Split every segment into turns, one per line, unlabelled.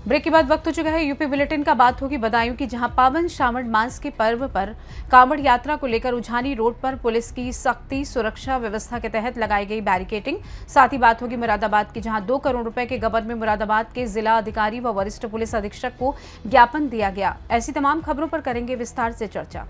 Break के बाद वक्त हो चुका है यूपी बुलेटिन का। बात होगी बदायूं की, जहां पावन श्रावण मास के पर्व पर कांवड़ यात्रा को लेकर उझानी रोड पर पुलिस की सख्ती सुरक्षा व्यवस्था के तहत लगाई गई बैरिकेटिंग। साथ ही बात होगी मुरादाबाद की, जहां 2 करोड़ रुपए के गबन में मुरादाबाद के जिला अधिकारी व वरिष्ठ पुलिस अधीक्षक को ज्ञापन दिया गया। ऐसी तमाम खबरों पर करेंगे विस्तार से चर्चा।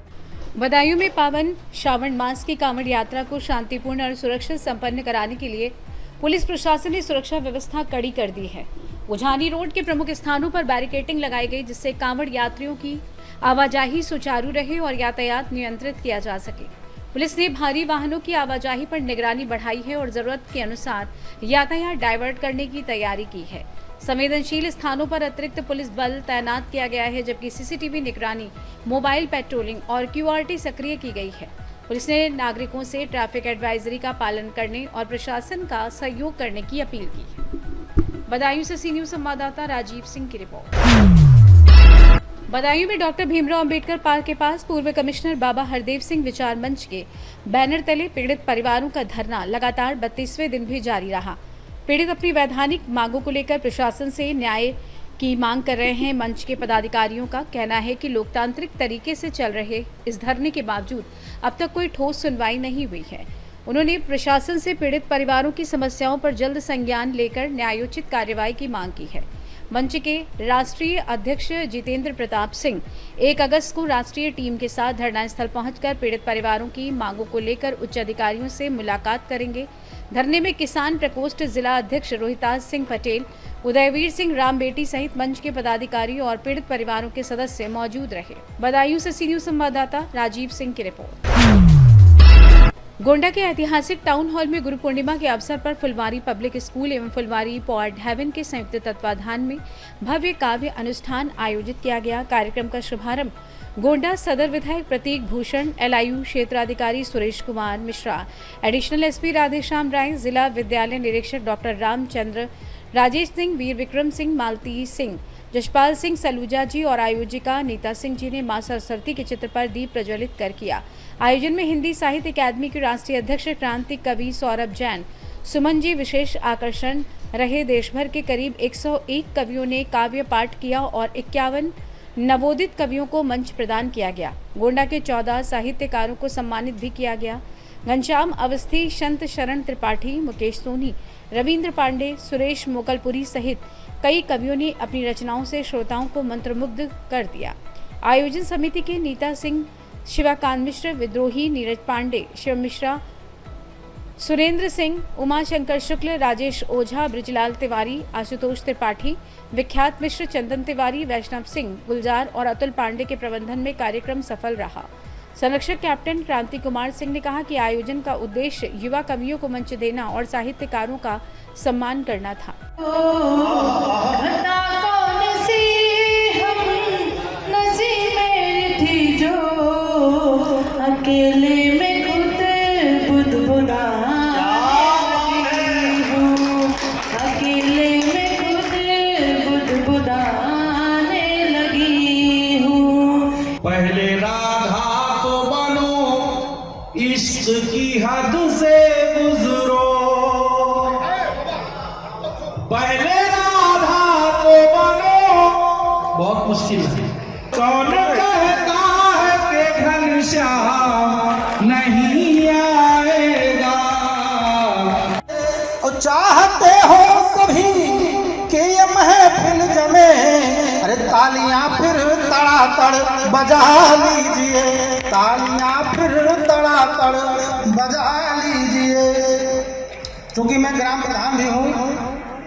बदायूं में पावन श्रावण मास की कांवड़ यात्रा को शांतिपूर्ण और सुरक्षित संपन्न कराने के लिए पुलिस प्रशासन ने सुरक्षा व्यवस्था कड़ी कर दी है। उझानी रोड के प्रमुख स्थानों पर बैरिकेटिंग लगाई गई, जिससे कांवड़ यात्रियों की आवाजाही सुचारू रहे और यातायात नियंत्रित किया जा सके। पुलिस ने भारी वाहनों की आवाजाही पर निगरानी बढ़ाई है और जरूरत के अनुसार यातायात डाइवर्ट करने की तैयारी की है। संवेदनशील स्थानों पर अतिरिक्त पुलिस बल तैनात किया गया है, जबकि सीसीटीवी निगरानी, मोबाइल पेट्रोलिंग और क्यूआरटी सक्रिय की गई है। पुलिस ने नागरिकों से ट्रैफिक एडवाइजरी का पालन करने और प्रशासन का सहयोग करने की अपील की है। बदायूं से सी न्यूज संवाददाता राजीव सिंह की रिपोर्ट। बदायूं में डॉक्टर भीमराव अंबेडकर पार्क के पास पूर्व कमिश्नर बाबा हरदेव सिंह विचार मंच के बैनर तले पीड़ित परिवारों का धरना लगातार 32वें दिन भी जारी रहा। पीड़ित अपनी वैधानिक मांगों को लेकर प्रशासन से न्याय की मांग कर रहे हैं। मंच के पदाधिकारियों का कहना है कि लोकतांत्रिक तरीके से चल रहे इस धरने के बावजूद अब तक कोई ठोस सुनवाई नहीं हुई है। उन्होंने प्रशासन से पीड़ित परिवारों की समस्याओं पर जल्द संज्ञान लेकर न्यायोचित कार्रवाई की मांग की है। मंच के राष्ट्रीय अध्यक्ष जितेंद्र प्रताप सिंह 1 अगस्त को राष्ट्रीय टीम के साथ धरना स्थल पहुंचकर पीड़ित परिवारों की मांगों को लेकर उच्च अधिकारियों से मुलाकात करेंगे। धरने में किसान प्रकोष्ठ जिला अध्यक्ष रोहिताज सिंह पटेल, उदयवीर सिंह रामबेटी सहित मंच के पदाधिकारी और पीड़ित परिवारों के सदस्य मौजूद रहे। बदायूं से सी न्यूज संवाददाता राजीव सिंह की रिपोर्ट। गोंडा के ऐतिहासिक टाउन हॉल में गुरु पूर्णिमा के अवसर पर फुलवारी पब्लिक स्कूल एवं फुलवारी पॉड हेवन के संयुक्त तत्वाधान में भव्य काव्य अनुष्ठान आयोजित किया गया। कार्यक्रम का शुभारंभ गोंडा सदर विधायक प्रतीक भूषण, LIU क्षेत्राधिकारी सुरेश कुमार मिश्रा, एडिशनल SP राधेश्याम राय, जिला विद्यालय निरीक्षक डॉक्टर रामचंद्र, राजेश सिंह, वीर विक्रम सिंह, मालती सिंह, जशपाल सिंह सलूजा जी और आयोजिका नीता सिंह जी ने मां सरस्वती के चित्र पर दीप प्रज्वलित कर किया। आयोजन में हिंदी साहित्य अकादमी के राष्ट्रीय अध्यक्ष क्रांति कवि सौरभ जैन, सुमन जी विशेष आकर्षण रहे। देश भर के करीब 101 कवियों ने काव्य पाठ किया और 51 नवोदित कवियों को मंच प्रदान किया गया। गोंडा के 14 साहित्यकारों को सम्मानित भी किया गया। घनश्याम अवस्थी, संत शरण त्रिपाठी, मुकेश सोनी, रविंद्र पांडे, सुरेश मोकलपुरी सहित कई कवियों ने अपनी रचनाओं से श्रोताओं को मंत्रमुग्ध कर दिया। आयोजन समिति के नीता सिंह, शिवाकांत मिश्र, विद्रोही नीरज पांडे, शिव मिश्रा, सुरेंद्र सिंह, उमाशंकर शुक्ल, राजेश ओझा, ब्रिजलाल तिवारी, आशुतोष त्रिपाठी, विख्यात मिश्र, चंदन तिवारी, वैष्णव सिंह, गुलजार और अतुल पांडे के प्रबंधन में कार्यक्रम सफल रहा। संरक्षक कैप्टन क्रांति कुमार सिंह ने कहा कि आयोजन का उद्देश्य युवा कवियों को मंच देना और साहित्यकारों का सम्मान करना था।
अकेले में खुद बुदबुदाने लगी हूँ।
पहले राधा तो बनो, इश्क की हद से गुजरो। पहले राधा तो बनो, बहुत मुश्किल है। कौन कहता है कि घनश्याम नहीं आएगा।
और चाहते हो सभी कि ये महफिल जमे, अरे तालियां फिर तड़ातड़ बजा लीजिए, तालियां फिर तड़ातड़ बजा लीजिए। क्योंकि मैं ग्राम प्रधान भी हूँ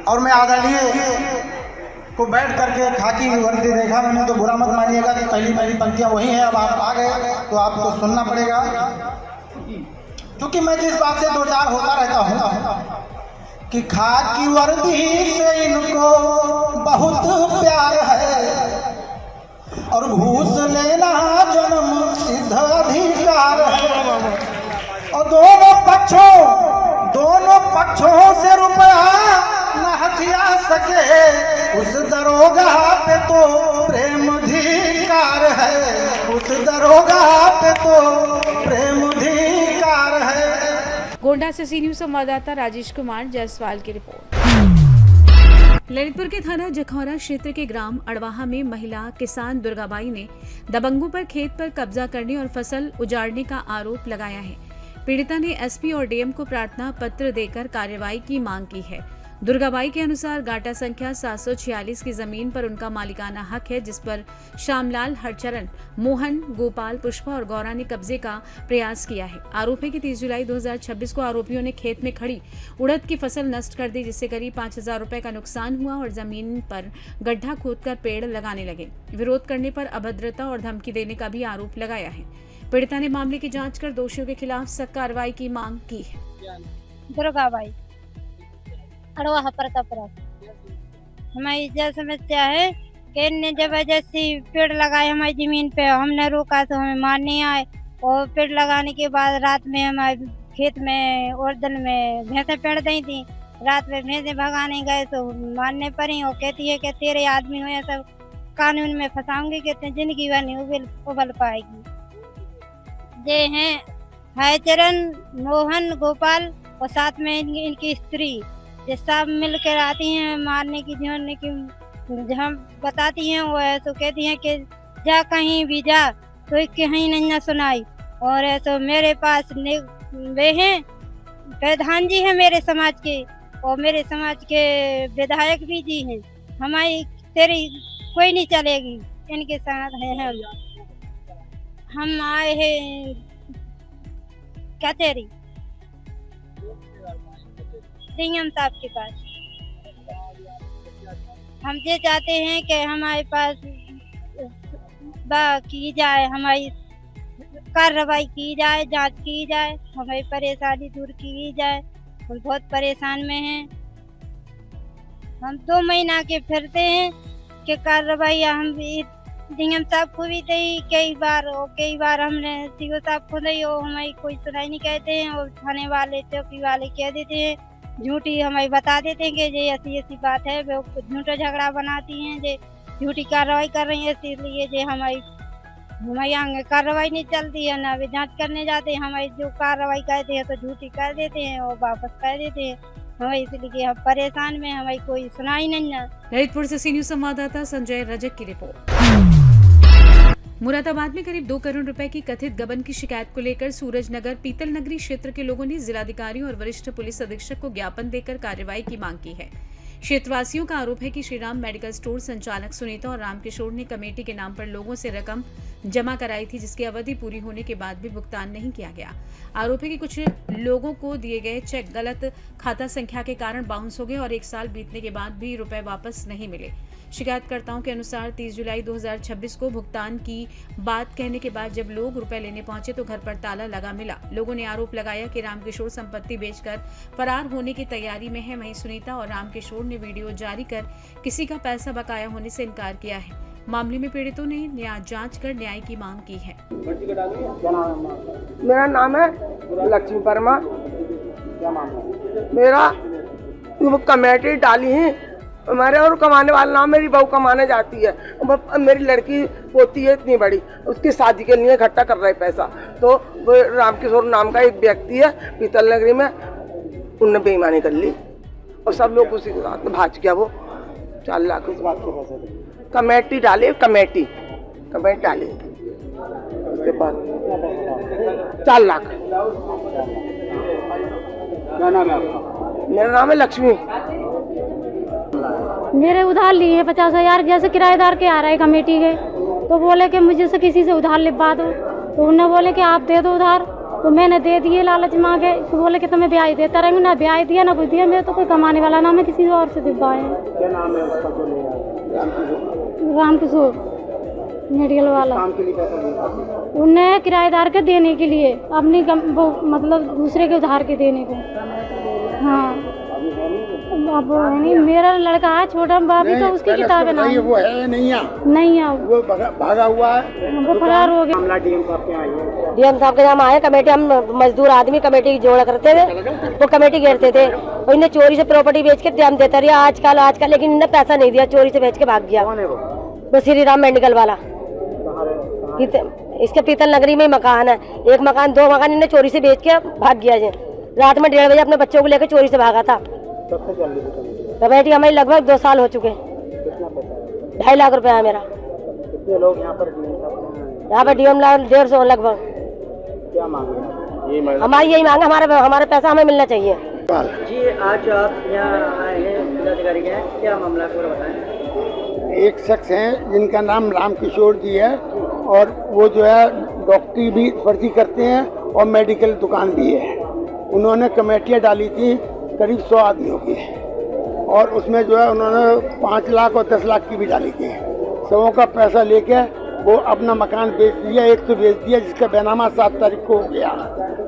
और मैं आदरणीय को बैठ करके खाकी वर्दी देखा मैंने, तो बुरा मत मानिएगा कि पहली पंक्तियाँ वही हैं। अब आप आ गए तो आपको सुनना पड़ेगा, क्योंकि मैं जिस बात से दो चार होता रहता हूँ कि खाकी वर्दी से इनको बहुत प्यार है और घूस लेना जन्म सिद्ध अधिकार है। और दोनों पक्षों से रुपया न हथिया सके, उस दरोगा पे तो प्रेम अधिकार है, उस दरोगा
गोंडा से सी न्यूज संवाददाता राजेश कुमार जायसवाल की रिपोर्ट। ललितपुर के थाना जखौरा क्षेत्र के ग्राम अड़वाहा में महिला किसान दुर्गाबाई ने दबंगों पर खेत पर कब्जा करने और फसल उजाड़ने का आरोप लगाया है। पीड़िता ने एसपी और डीएम को प्रार्थना पत्र देकर कार्रवाई की मांग की है। दुर्गाबाई के अनुसार गाटा संख्या 746 की जमीन पर उनका मालिकाना हक है, जिस पर श्यामलाल, हरचरण, मोहन, गोपाल, पुष्पा और गौरा ने कब्जे का प्रयास किया है। आरोप है कि 30 जुलाई 2026 को आरोपियों ने खेत में खड़ी उड़द की फसल नष्ट कर दी, जिससे करीब 5,000 रुपए का नुकसान हुआ और जमीन पर गड्ढा खोदकर पेड़ लगाने लगे। विरोध करने पर अभद्रता और धमकी देने का भी आरोप लगाया है। पीड़िता ने मामले की जांच कर दोषियों के खिलाफ सख्त कार्रवाई की मांग की है।
दुर्गाबाई अड़वाहा प्रतापपुर। हमारी जो समस्या है कि इनने जबरदस्ती पेड़ लगाए हमारी जमीन पे, हमने रोका तो हमें मारने आए और पेड़ लगाने के बाद रात में हमारे खेत में उड़दन में भैंसें पेड़ दी थी। रात में भैंसें भगाने गए तो मारने पड़ी और कहती है कि तेरे आदमी हो, सब कानून में फंसाऊंगी, कहते हैं जिंदगी भर नहीं उबल पाएगी। ये हैं हरचरण, मोहन, गोपाल और साथ में इनकी स्त्री, ये सब मिलकर आती हैं मारने की, झोंकने की। हम बताती हैं वो ऐसा कहती हैं कि जा कहीं भी जा तो कहीं नहीं ना सुनाई। और ऐसा मेरे पास वे हैं प्रधान जी हैं मेरे समाज के और मेरे समाज के विधायक भी जी हैं। हमारी तेरी कोई नहीं चलेगी, इनके साथ है हम आए हैं कचहरी डीएम साहब के पास। हम ये चाहते हैं कि हमारे पास की जाए, हमारी कार्रवाई की जाए, जांच की जाए, हमारी परेशानी दूर की जाए। हम बहुत परेशान में हैं। हम 2 महीना के फिरते हैं कि कार्रवाई हम डीएम साहब को भी दी कई बार हमने सीओ साहब को दी और हमारी कोई सुनाई नहीं कहते हैं। और थाने वाले चौकी वाले कह देते हैं, झूठी हमें बता देते हैं कि ये ऐसी बात है, वो झूठा झगड़ा बनाती हैं, ये झूठी कार्रवाई कर रही है। इसलिए ये हमारी आगे कार्रवाई नहीं चलती है, ना वे जांच करने जाते हैं। हमारी जो कार्रवाई करते हैं तो झूठी कर देते हैं और वापस कर देते हैं। हमें इसलिए हम परेशान में, हमारी कोई सुनाई नहीं है।
ललितपुर से सी न्यूज संवाददाता संजय रजक की रिपोर्ट। मुरादाबाद में करीब 2 करोड़ रुपए की कथित गबन की शिकायत को लेकर सूरजनगर पीतल नगरी क्षेत्र के लोगों ने जिलाधिकारी और वरिष्ठ पुलिस अधीक्षक को ज्ञापन देकर कार्रवाई की मांग की है। क्षेत्रवासियों का आरोप है कि श्रीराम मेडिकल स्टोर संचालक सुनीता और रामकिशोर ने कमेटी के नाम पर लोगों से रकम जमा कराई थी, जिसकी अवधि पूरी होने के बाद भी भुगतान नहीं किया गया। आरोप है कि कुछ लोगों को दिए गए चेक गलत खाता संख्या के कारण बाउंस हो गए और 1 साल बीतने के बाद भी रुपए वापस नहीं मिले। शिकायतकर्ताओं के अनुसार 30 जुलाई 2026 को भुगतान की बात कहने के बाद जब लोग रुपए लेने पहुंचे तो घर पर ताला लगा मिला। लोगों ने आरोप लगाया कि रामकिशोर संपत्ति बेचकर फरार होने की तैयारी में है। वहीं सुनीता और रामकिशोर ने वीडियो जारी कर किसी का पैसा बकाया होने से इनकार किया है। मामले में पीड़ितों ने जांच कर न्याय की मांग की है।
मेरा नाम है लक्ष्मी वर्मा। मेरा कमेटी डाली है हमारे, और कमाने वाला नाम, मेरी बहू कमाने जाती है, मेरी लड़की पोती है इतनी बड़ी, उसकी शादी के लिए इकट्ठा कर रहे पैसा। तो वो रामकिशोर नाम का एक व्यक्ति है पीतल नगरी में, उनने बेईमानी कर ली और सब लोग उसी के साथ भाज गया। वो 4 लाख कमेटी डाली, कमेटी डाली उसके पास 4 लाख।
क्या नाम है आपका?
मेरा नाम है लक्ष्मी।
मेरे उधार लिए हैं 50,000, जैसे किराएदार के आ रहे हैं कमेटी के, तो बोले कि मुझे से किसी से उधार लिखवा दो, तो उन्होंने बोले कि आप दे दो उधार, तो मैंने दे दिए लालच मांगे। तो बोले कि तुम्हें ब्याज देता रहेंगे, ना ब्याज दिया ना कुछ दिया। मैं तो कोई कमाने वाला ना, मैं किसी और से दिलवाए हैं।
क्या नाम है उसका जो लिया?
रामकिशोर मेडिकल वाला।
काम के लिए पैसा दिया?
उन्हें किराएदार के देने के लिए, अपनी वो मतलब दूसरे के उधार के देने को। हाँ अब वो है नहीं, मेरा लड़का है छोटा बाबी, तो उसकी किताब है ना,
वो है नहीं है, वो भागा हुआ है,
वो फरार हो गया।
मामला डीएम साहब के आए हैं।
डीएम साहब के नाम आए कमेटी, हम मजदूर आदमी कमेटी की जोड़ा करते थे, वो कमेटी घेरते थे और इन्हें चोरी से प्रॉपर्टी बेच के हम देता रहा आजकल, लेकिन इन्हें पैसा नहीं दिया, चोरी से बेच के भाग गया।
कौन है
वो श्रीराम मेडिकल वाला। इसके पीतल नगरी में मकान है, 1 मकान 2 मकान इन्हें चोरी से बेच के भाग गया। रात में 1:30 बजे अपने बच्चों को लेकर चोरी से भागा था। कमेटी हमारी लगभग 2 साल हो चुके। 2.5 लाख रुपया है मेरा।
कितने लोग यहाँ पर
डीएम 150 लगभग।
क्या मांगे?
हमारी यही मांग है, हमारा पैसा हमें मिलना चाहिए।
जी आज आप यहाँ आए हैं जिलाधिकारी के, क्या मामला है पूरा बताएं।
एक शख्स हैं जिनका नाम रामकिशोर जी है और वो जो है डॉक्टरी भी पर्ची करते हैं और मेडिकल दुकान भी है। उन्होंने कमेटियाँ डाली थी करीब 100 आदमियों की और उसमें जो है उन्होंने 5 लाख और 10 लाख की भी डाली थी। सबों का पैसा लेके वो अपना मकान बेच दिया। एक तो बेच दिया जिसका बैनामा 7 तारीख को हो गया,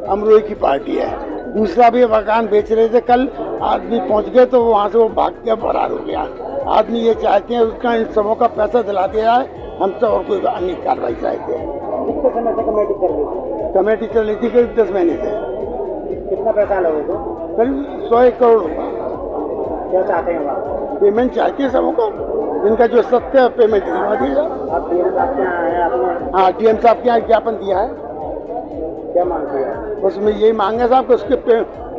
अमरोही की पार्टी है। दूसरा भी मकान बेच रहे थे, कल आदमी पहुंच गए तो वहाँ से वो भाग के फरार हो गया। आदमी ये चाहते हैं उसका इन सबों का पैसा दिला दिया है, हम तो और कोई अन्य कार्रवाई चाहते हैं।
कितने समय से कमेटी कर रही थी?
कमेटी चल रही थी करीब 10 महीने से।
कितना पैसा लोगों को?
करीब 100 करोड़ होगा।
क्या चाहते हैं आप?
पेमेंट चाहते हैं सबों को, जिनका जो सत्य है पेमेंट दिलवा दीजिए।
आप डीएम साहब के यहाँ आए आपने?
हाँ, डीएम साहब के यहाँ ज्ञापन दिया है।
क्या मांगते हैं?
उसमें यही मांगे साहब कि उसके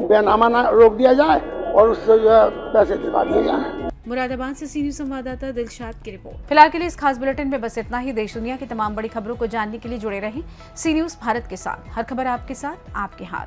बैनामा ना रोक दिया जाए और उससे जो है पैसे दिलवा दिए जाए।
मुरादाबाद से सी न्यूज़ संवाददाता दिलशाद की रिपोर्ट। फिलहाल के लिए इस खास बुलेटिन में बस इतना ही। देश दुनिया की तमाम बड़ी खबरों को जानने के लिए जुड़े रहें सी न्यूज़ भारत के साथ। हर खबर आपके साथ, आपके हाथ।